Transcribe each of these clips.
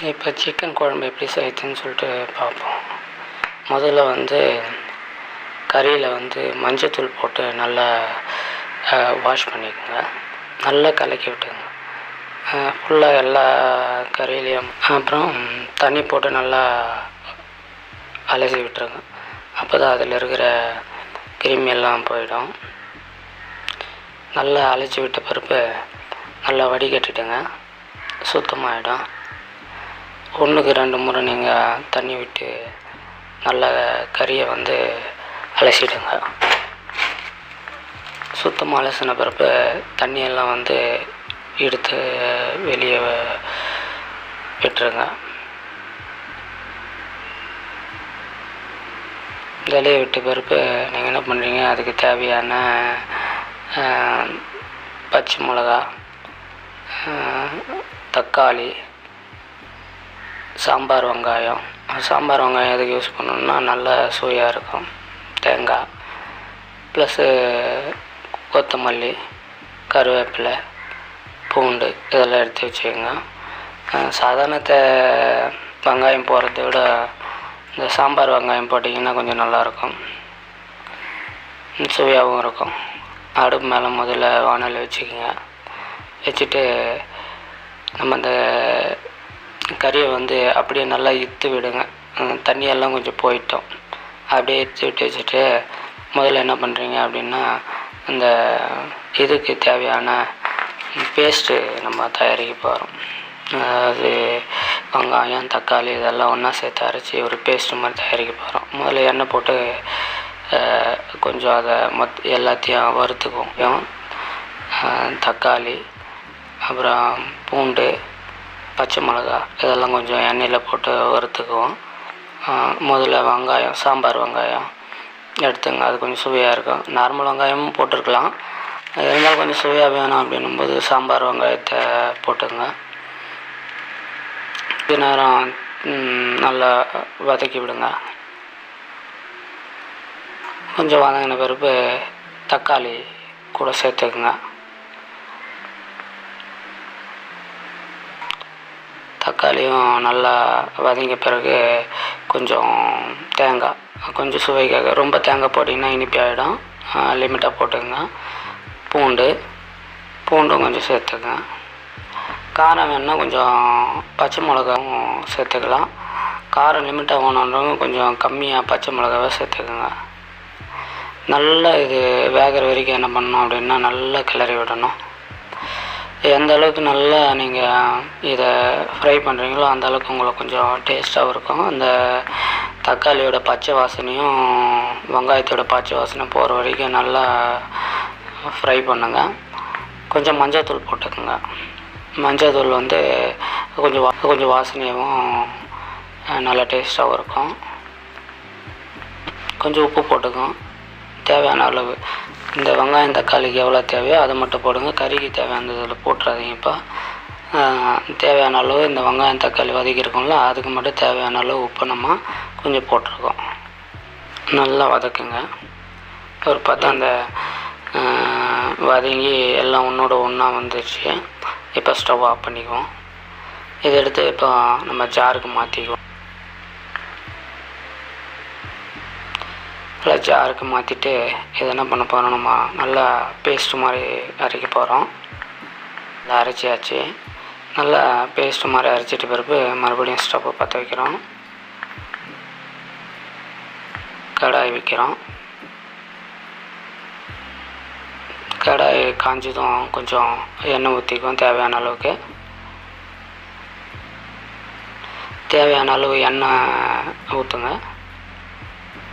இப்போ சிக்கன் குழம்பு எப்படி செய்யுதுன்னு சொல்லிட்டு பார்ப்போம். முதல்ல கறியில் மஞ்சத்தூள் போட்டு நல்லா வாஷ் பண்ணிக்கோங்க. நல்லா கலக்கி விட்டுங்க ஃபுல்லாக எல்லா கறியிலையும். அப்புறம் தண்ணி போட்டு நல்லா அலசி விட்டுருங்க. அப்போ தான் அதில் இருக்கிற கிருமி எல்லாம் போயிடும். நல்லா அலசி விட்ட பிறகு நல்லா வடிகட்டிடுங்க, சுத்தமாகிடும். 1க்கு 2 முறை நீங்கள் தண்ணி விட்டு நல்லா கறியை அலசிடுங்க. சுத்தமாக அலசின பிறகு தண்ணியெல்லாம் எடுத்து வெளியே விட்டுருங்க. வெளியே விட்ட பிறகு நீங்கள் என்ன பண்ணுறீங்க, அதுக்கு தேவையான பச்சை மிளகா, தக்காளி, சாம்பார் வெங்காயம் எதுக்கு யூஸ் பண்ணணுன்னா நல்லா சுவையாக இருக்கும். தேங்காய் ப்ளஸ்ஸு கொத்தமல்லி, கருவேப்பிலை, பூண்டு இதெல்லாம் எடுத்து வச்சுக்கோங்க. சாதாரண வெங்காயம் போடுறத விட இந்த சாம்பார் வெங்காயம் போட்டிங்கன்னா கொஞ்சம் நல்லாயிருக்கும், சுவையாகவும் இருக்கும். அடுப்பு மேலே முதல்ல வானல் வச்சுக்கோங்க. வச்சுட்டு நம்ம அந்த கறியை அப்படியே நல்லா இழுத்து விடுங்க. தண்ணியெல்லாம் கொஞ்சம் போயிட்டோம். அப்படியே இழுத்து விட்டு வச்சுட்டு முதல்ல என்ன பண்ணுறீங்க அப்படின்னா, அந்த இதுக்கு தேவையான பேஸ்ட்டு நம்ம தயாரிக்க போகிறோம். அது வெங்காயம், தக்காளி இதெல்லாம் ஒன்றா சேர்த்து அரைச்சி ஒரு பேஸ்ட்டு மாதிரி தயாரிக்க போகிறோம். முதல்ல எண்ணெய் போட்டு கொஞ்சம் அதை எல்லாத்தையும் வறுத்துக்குவோம். தக்காளி, அப்புறம் பூண்டு, பச்சை மிளகா இதெல்லாம் கொஞ்சம் எண்ணெயில் போட்டு வறுத்துக்குவோம். முதல்ல வெங்காயம், சாம்பார் வெங்காயம் எடுத்துங்க. அது கொஞ்சம் சுவையாக இருக்கும். நார்மல் வெங்காயமும் போட்டிருக்கலாம், இருந்தாலும் கொஞ்சம் சுவையாக வேணும் அப்படின்னும்போது சாம்பார் வெங்காயத்தை போட்டுங்க. கொஞ்ச நேரம் நல்லா வதக்கி விடுங்க. கொஞ்சம் வதங்கின பிறகு தக்காளி கூட சேர்த்துக்குங்க. தக்காளியும் நல்லா வதங்கிய பிறகு கொஞ்சம் தேங்காய், கொஞ்சம் சுவைக்காக ரொம்ப தேங்காய் போட்டிங்கன்னா இனிப்பி ஆகிடும், லிமிட்டாக போட்டுங்க. பூண்டும் கொஞ்சம் சேர்த்துங்க. காரம் வேணுன்னா கொஞ்சம் பச்சை மிளகாவும் சேர்த்துக்கலாம். காரம் லிமிட்டாக வேணுன்றவங்க கொஞ்சம் கம்மியாக பச்சை மிளகாவை சேர்த்துக்குங்க. நல்லா இது வேகிற வரைக்கும் என்ன பண்ணணும் அப்படின்னா, நல்லா கிளறி விடணும். எந்த அளவுக்கு நல்லா நீங்கள் இதை ஃப்ரை பண்ணுறீங்களோ அந்த அளவுக்கு உங்களுக்கு கொஞ்சம் டேஸ்ட்டாகவும் இருக்கும். அந்த தக்காளியோட பச்சை வாசனையும் வெங்காயத்தோட பச்சை வாசனையும் போகிற வரைக்கும் நல்லா ஃப்ரை பண்ணுங்க. கொஞ்சம் மஞ்சள்தூள் போட்டுக்கோங்க. மஞ்சள்தூள் கொஞ்சம் வாசனையாகவும் நல்லா டேஸ்ட்டாகவும் இருக்கும். கொஞ்சம் உப்பு போட்டுக்கோங்க தேவையான அளவு. இந்த வெங்காயம் தக்காளிக்கு எவ்வளோ தேவையோ அதை மட்டும் போடுங்க. கறிக்கு தேவையானதில் போட்டுறாதீங்கப்பா. தேவையான அளவு இந்த வெங்காயம் தக்காளி வதக்கியிருக்கோம்ல, அதுக்கு மட்டும் தேவையான அளவு உப்பு நம்ம கொஞ்சம் போட்டிருக்கோம். நல்லா வதக்குங்க. ஒரு பார்த்தா அந்த வதங்கி எல்லாம் ஒன்றோட ஒன்றா வந்துடுச்சு. இப்போ ஸ்டவ் ஆஃப் பண்ணிக்குவோம். இதை எடுத்து இப்போ நம்ம ஜாருக்கு மாற்றிக்குவோம். நல்லா ஜாருக்கு மாற்றிட்டு இதை என்ன பண்ண போகிறோம், நம்ம நல்லா பேஸ்ட்டு மாதிரி அரைக்க போகிறோம். நல்லா அரைச்சியாச்சு. நல்லா பேஸ்ட்டு மாதிரி அரைச்சிட்டு பிறகு மறுபடியும் ஸ்டவ்வை பற்ற வைக்கிறோம். கடாய் வைக்கிறோம். கடாய் காஞ்சதும் கொஞ்சம் எண்ணெய் ஊற்றிக்கும். தேவையான அளவுக்கு தேவையான அளவு எண்ணெய் ஊற்றுங்க.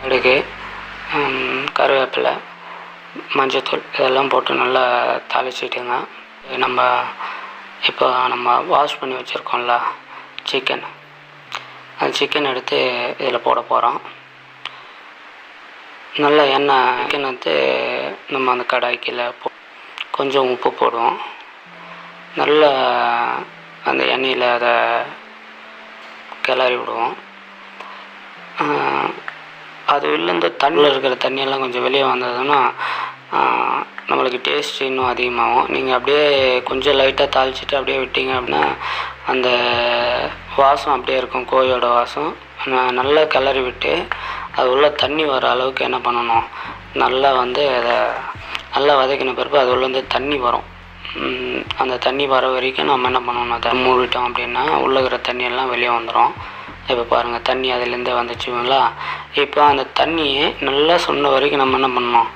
கடுகு, கருவேப்பிலை, மஞ்சத்தூள் இதெல்லாம் போட்டு நல்லா தாளிச்சிட்டுங்க. இப்போ நம்ம வாஷ் பண்ணி வச்சுருக்கோம்ல சிக்கன், அந்த சிக்கன் எடுத்து இதில் போட போகிறோம். நல்லா எண்ணெய் சிக்கன் நம்ம அந்த கடாய்க்கில் கொஞ்சம் உப்பு போடுவோம். நல்லா அந்த எண்ணெயில் அதை கிளறி விடுவோம். அது வெளிலேருந்து தண்ணியில் இருக்கிற தண்ணியெல்லாம் கொஞ்சம் வெளியே வந்ததுன்னா நம்மளுக்கு டேஸ்ட் இன்னும் அதிகமாகும். நீங்கள் அப்படியே கொஞ்சம் லைட்டாக தாளிச்சிட்டு அப்படியே விட்டீங்க அப்படின்னா அந்த வாசம் அப்படியே இருக்கும், கோழியோட வாசம். நல்லா கிளறி விட்டு அது உள்ள தண்ணி வர அளவுக்கு என்ன பண்ணணும், நல்லா வந்து அதை நல்லா வதக்கின பிறகு அது உள்ளேருந்து தண்ணி வரும். அந்த தண்ணி வர வரைக்கும் நம்ம என்ன பண்ணணும், அதை மூடிட்டோம் அப்படின்னா உள்ளே இருக்கிற தண்ணியெல்லாம் வெளியே வந்துடும். இப்போ பாருங்கள், தண்ணி அதிலேருந்தே வந்துச்சுங்களா. இப்போ அந்த தண்ணியை நல்லா சொன்ன வரைக்கும் நம்ம என்ன பண்ணணும்,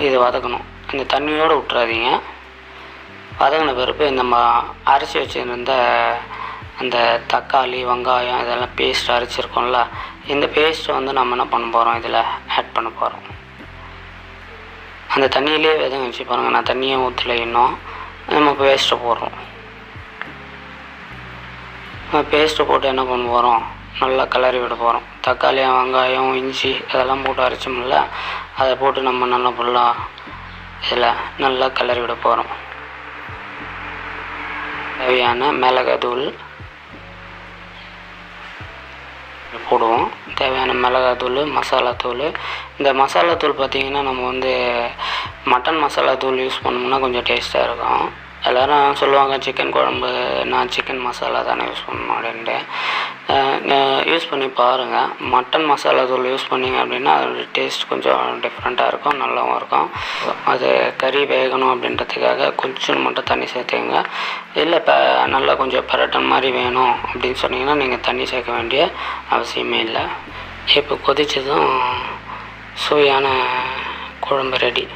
இது வதக்கணும். இந்த தண்ணியோடு விட்டுறாதீங்க. வதங்கின பிறகு நம்ம அரைச்சி வச்சுருந்த அந்த தக்காளி, வெங்காயம் இதெல்லாம் பேஸ்ட் அரைச்சிருக்கோம்ல, இந்த பேஸ்ட்டை வந்து நம்ம என்ன பண்ண போகிறோம், இதில் ஆட் பண்ண போகிறோம். அந்த தண்ணியிலே வதங்க வச்சு பாருங்கள், நான் தண்ணியை ஊற்றல இன்னும். நம்ம பேஸ்ட்டை போடுறோம். பேஸ்ட்டை போட்டு என்ன பண்ண போகிறோம், நல்லா கிளறி விட போகிறோம். தக்காளி, வெங்காயம், இஞ்சி அதெல்லாம் போட்டு அரைச்சோம்ல, அதை போட்டு நம்ம நல்லா ஃபுல்லாக இதில் நல்லா கிளறி விட போகிறோம். தேவையான மிளகாத்தூள் போடுவோம். தேவையான மிளகாத்தூள், மசாலாத்தூள். இந்த மசாலாத்தூள் பார்த்திங்கன்னா நம்ம வந்து மட்டன் மசாலாத்தூள் யூஸ் பண்ணோம்னா கொஞ்சம் டேஸ்ட்டாக இருக்கும். எல்லோரும் சொல்லுவாங்க சிக்கன் குழம்பு நான் சிக்கன் மசாலா தானே யூஸ் பண்ணணும் அப்படின்ட்டு. யூஸ் பண்ணி பாருங்கள். மட்டன் மசாலாத்தூள் யூஸ் பண்ணிங்க அப்படின்னா அதோடய டேஸ்ட் கொஞ்சம் டிஃப்ரெண்ட்டாக இருக்கும், நல்லாவும் இருக்கும். அது கறி வேகணும் அப்படின்றதுக்காக கொஞ்சம் மட்டும் தண்ணி சேர்த்துங்க. இல்லை நல்லா கொஞ்சம் பரட்டன் மாதிரி வேணும் அப்படின்னு சொன்னீங்கன்னா நீங்கள் தண்ணி சேர்க்க வேண்டிய அவசியமே இல்லை. இப்போ கொதிச்சதும் சுவையான குழம்பு ரெடி.